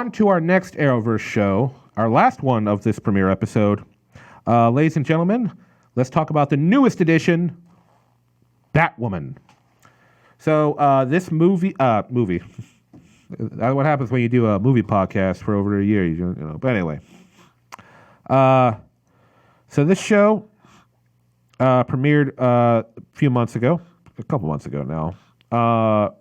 on to our next Arrowverse show, our last one of this premiere episode. Ladies and gentlemen, let's talk about the newest edition, Batwoman. So this movie. That's what happens when you do a movie podcast for over a year. You know. But anyway, so this show premiered a couple months ago now.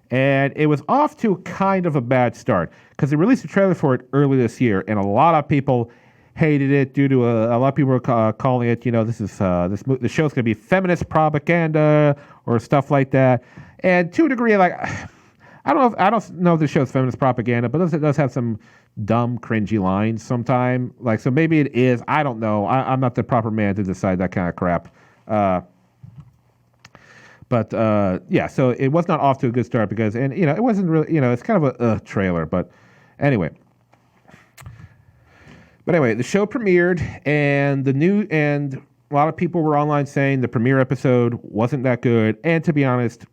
And it was off to kind of a bad start because they released a trailer for it early this year, and a lot of people hated it due to a lot of people were calling it, this show's going to be feminist propaganda or stuff like that. And to a degree, like, I don't know if the show's feminist propaganda, but it does have some dumb, cringy lines sometime. Like, so maybe it is. I don't know. I'm not the proper man to decide that kind of crap. But so it was not off to a good start because, and it wasn't really, it's kind of a trailer. But anyway, the show premiered, and a lot of people were online saying the premiere episode wasn't that good. And to be honest,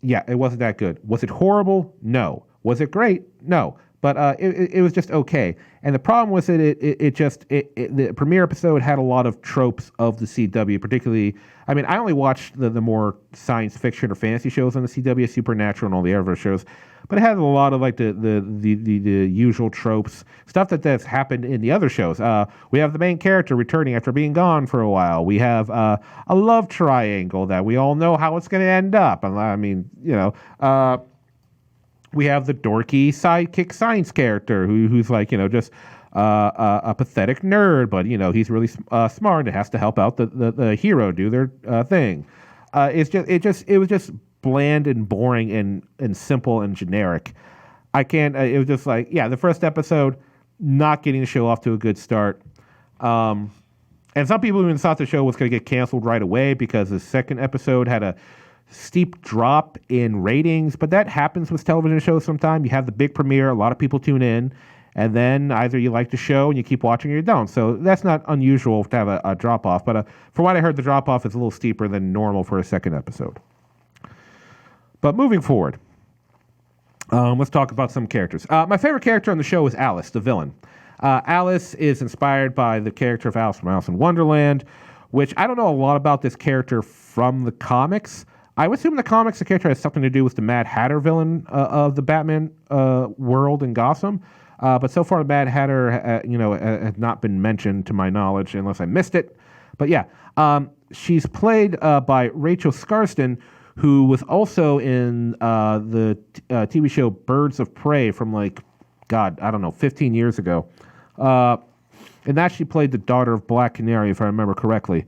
yeah, it wasn't that good. Was it horrible? No. Was it great? No. But it was just okay. And the problem was that the premiere episode had a lot of tropes of the CW, particularly. I mean, I only watched the more science fiction or fantasy shows on the CW, Supernatural and all the Arrowverse shows, but it had a lot of like the usual tropes, stuff that's happened in the other shows. We have the main character returning after being gone for a while. We have a love triangle that we all know how it's going to end up. I mean, we have the dorky sidekick science character who's like, just a pathetic nerd, but he's really smart and has to help out the hero do their thing. It was just bland and boring and simple and generic. It was just like, the first episode, not getting the show off to a good start. And some people even thought the show was going to get canceled right away because the second episode had a steep drop in ratings, but that happens with television shows sometimes. You have the big premiere, a lot of people tune in, and then either you like the show and you keep watching or you don't. So that's not unusual to have a drop-off, but from what I heard, the drop-off is a little steeper than normal for a second episode. But moving forward, let's talk about some characters. My favorite character on the show is Alice, the villain. Alice is inspired by the character of Alice from Alice in Wonderland, which I don't know a lot about this character from the comics. I would assume in the comics the character has something to do with the Mad Hatter villain of the Batman world in Gotham. But so far the Mad Hatter, has not been mentioned to my knowledge unless I missed it. But yeah, she's played by Rachel Skarsten, who was also in the TV show Birds of Prey from 15 years ago. And that she played the daughter of Black Canary, if I remember correctly.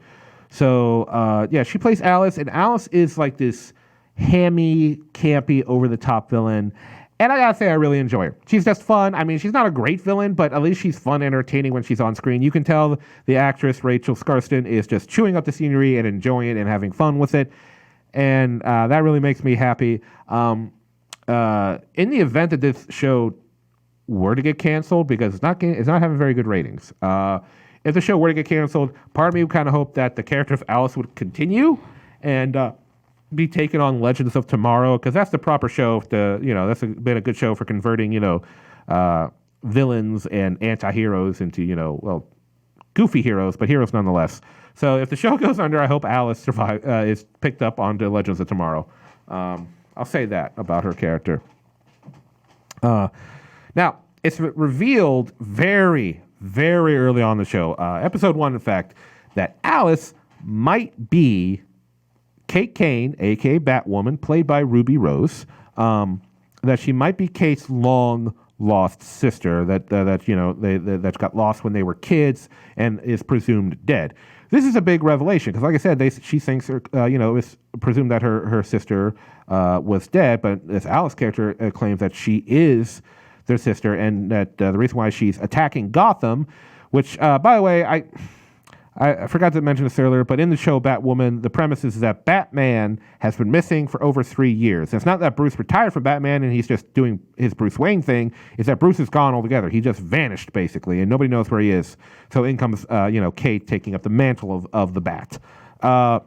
So, she plays Alice, and Alice is like this hammy, campy, over-the-top villain. And I gotta say, I really enjoy her. She's just fun. I mean, she's not a great villain, but at least she's fun and entertaining when she's on screen. You can tell the actress, Rachel Skarsten, is just chewing up the scenery and enjoying it and having fun with it. And that really makes me happy. In the event that this show were to get canceled, because it's not having very good ratings, if the show were to get canceled, part of me would kind of hope that the character of Alice would continue and be taken on Legends of Tomorrow, because that's the proper show. That's been a good show for converting, villains and anti-heroes into, goofy heroes, but heroes nonetheless. So if the show goes under, I hope Alice is picked up onto Legends of Tomorrow. I'll say that about her character. Now, it's revealed very, very early on the show, episode 1, in fact, that Alice might be Kate Kane, a.k.a. Batwoman, played by Ruby Rose, that she might be Kate's long-lost sister that got lost when they were kids and is presumed dead. This is a big revelation because, like I said, she thinks it's presumed that her sister was dead, but this Alice character claims that she is their sister, and that the reason why she's attacking Gotham, which, by the way, I forgot to mention this earlier, but in the show Batwoman, the premise is that Batman has been missing for over 3 years. And it's not that Bruce retired from Batman and he's just doing his Bruce Wayne thing. It's that Bruce is gone altogether. He just vanished, basically, and nobody knows where he is. So in comes, Kate taking up the mantle of the Bat. But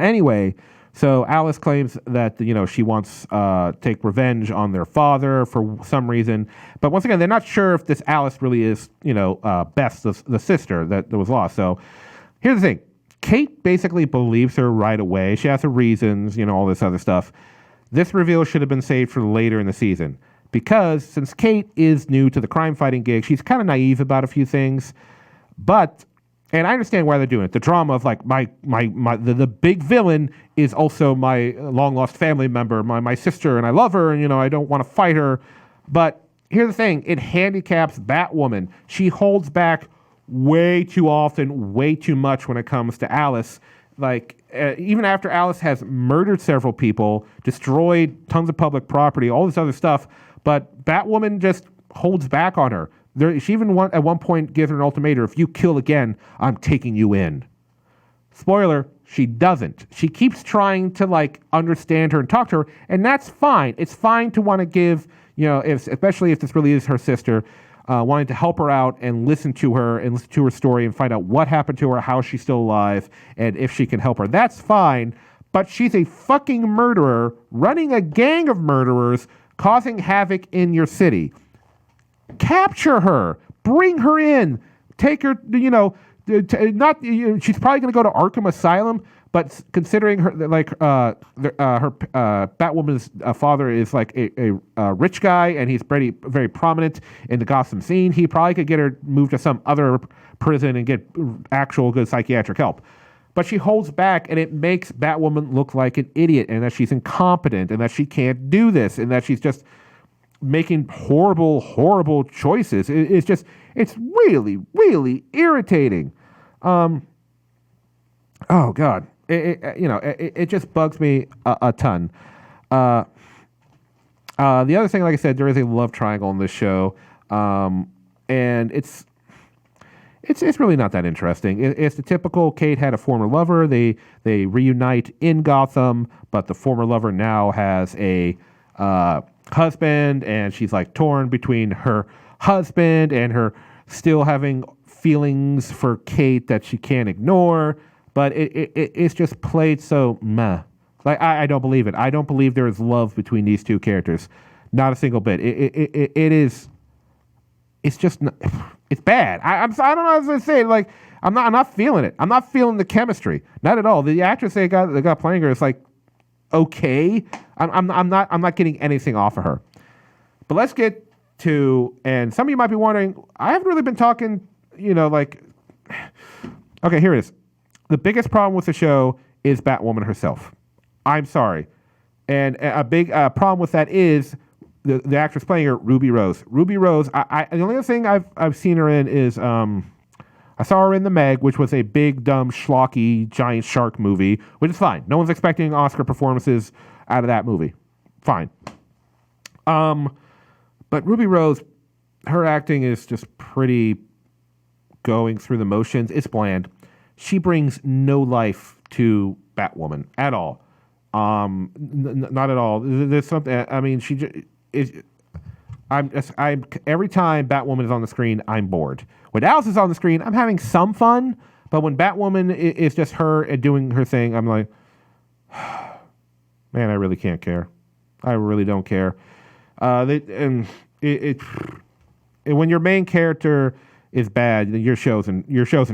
anyway, So Alice claims that she wants to take revenge on their father for some reason. But once again, they're not sure if this Alice really is Beth, the sister that was lost. So here's the thing: Kate basically believes her right away. She has her reasons, all this other stuff. This reveal should have been saved for later in the season because since Kate is new to the crime fighting gig, she's kind of naive about a few things. But and I understand why they're doing it. The drama of like the big villain is also my long lost family member, my sister, and I love her, and I don't want to fight her. But here's the thing: it handicaps Batwoman. She holds back way too often, way too much when it comes to Alice. Like even after Alice has murdered several people, destroyed tons of public property, all this other stuff, but Batwoman just holds back on her. She even at one point gives her an ultimatum: if you kill again, I'm taking you in. Spoiler, she doesn't. She keeps trying to understand her and talk to her, and that's fine. It's fine to want to give, especially if this really is her sister, wanting to help her out and listen to her story and find out what happened to her, how she's still alive, and if she can help her. That's fine, but she's a fucking murderer running a gang of murderers causing havoc in your city. Capture her, bring her in, take her. She's probably going to go to Arkham Asylum, but considering her Batwoman's father is like a rich guy and he's very very prominent in the Gotham scene, he probably could get her moved to some other prison and get actual good psychiatric help. But she holds back, and it makes Batwoman look like an idiot, and that she's incompetent, and that she can't do this, and that she's just making horrible choices. It's really, really irritating. Oh God, it just bugs me a ton. The other thing, like I said, there is a love triangle in this show, and it's really not that interesting. It's the typical Kate had a former lover. They reunite in Gotham, but the former lover now has a husband, and she's torn between her husband and her still having feelings for Kate that she can't ignore. But it's just played so meh. I don't believe it. I don't believe there is love between these two characters. Not a single bit. It's just it's bad. I don't know how to say it. I'm not feeling it. I'm not feeling the chemistry. Not at all. The actress they got playing her is okay. I'm not getting anything off of her. But let's get to, and some of you might be wondering, I haven't really been talking, okay, here it is. The biggest problem with the show is Batwoman herself. I'm sorry. And a big problem with that is the actress playing her, Ruby Rose. Ruby Rose, the only other thing I've seen her in is, I saw her in The Meg, which was a big, dumb, schlocky, giant shark movie, which is fine. No one's expecting Oscar performances out of that movie. Fine. But Ruby Rose, her acting is just pretty going through the motions. It's bland. She brings no life to Batwoman at all. Not at all. There's something. I mean, I'm every time Batwoman is on the screen, I'm bored. When Alice is on the screen, I'm having some fun. But when Batwoman is just her and doing her thing, I'm like, man, I really can't care. I really don't care. When your main character is bad, your show's in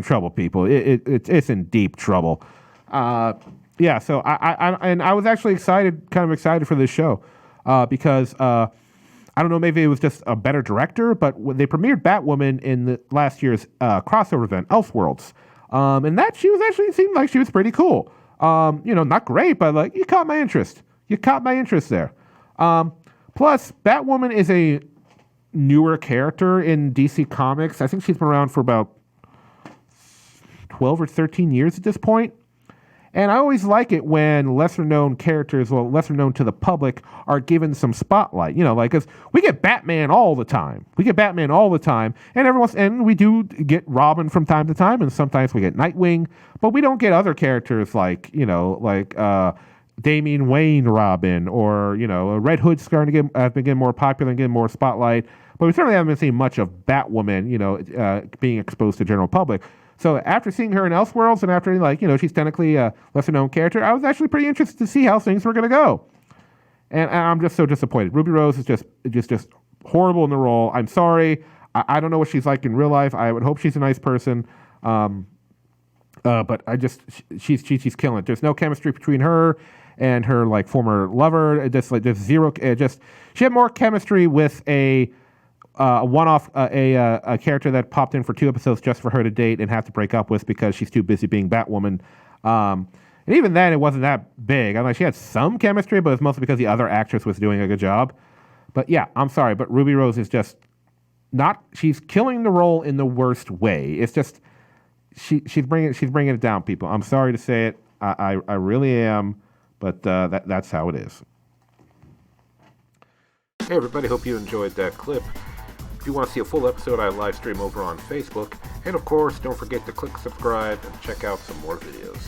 trouble, people. It's in deep trouble. Yeah. So I was actually kind of excited for this show, because I don't know, maybe it was just a better director, but when they premiered Batwoman in the last year's crossover event, Elseworlds, and that seemed like she was pretty cool. Not great, but you caught my interest. You caught my interest there. Plus, Batwoman is a newer character in DC Comics. I think she's been around for about 12 or 13 years at this point. And I always like it when lesser-known characters, well, lesser-known to the public, are given some spotlight. Because we get Batman all the time. And we do get Robin from time to time, and sometimes we get Nightwing, but we don't get other characters like Damian Wayne Robin, or, Red Hood's starting to been getting more popular and getting more spotlight. But we certainly haven't seen much of Batwoman, being exposed to the general public. So after seeing her in Elseworlds and after, like, she's technically a lesser known character, I was actually pretty interested to see how things were going to go. And I'm just so disappointed. Ruby Rose is just horrible in the role. I'm sorry. I don't know what she's like in real life. I would hope she's a nice person. But she's killing it. There's no chemistry between her and her like former lover. There's zero. She had more chemistry with a one-off a character that popped in for 2 episodes just for her to date and have to break up with because she's too busy being Batwoman. And even then, it wasn't that big. I'm like, she had some chemistry, but it's mostly because the other actress was doing a good job. But yeah, I'm sorry, but Ruby Rose is just not. She's killing the role in the worst way. It's just she's bringing it down, people. I'm sorry to say it. I really am, but that's how it is. Hey everybody, hope you enjoyed that clip. If you want to see a full episode, I live stream over on Facebook. And of course, don't forget to click subscribe and check out some more videos.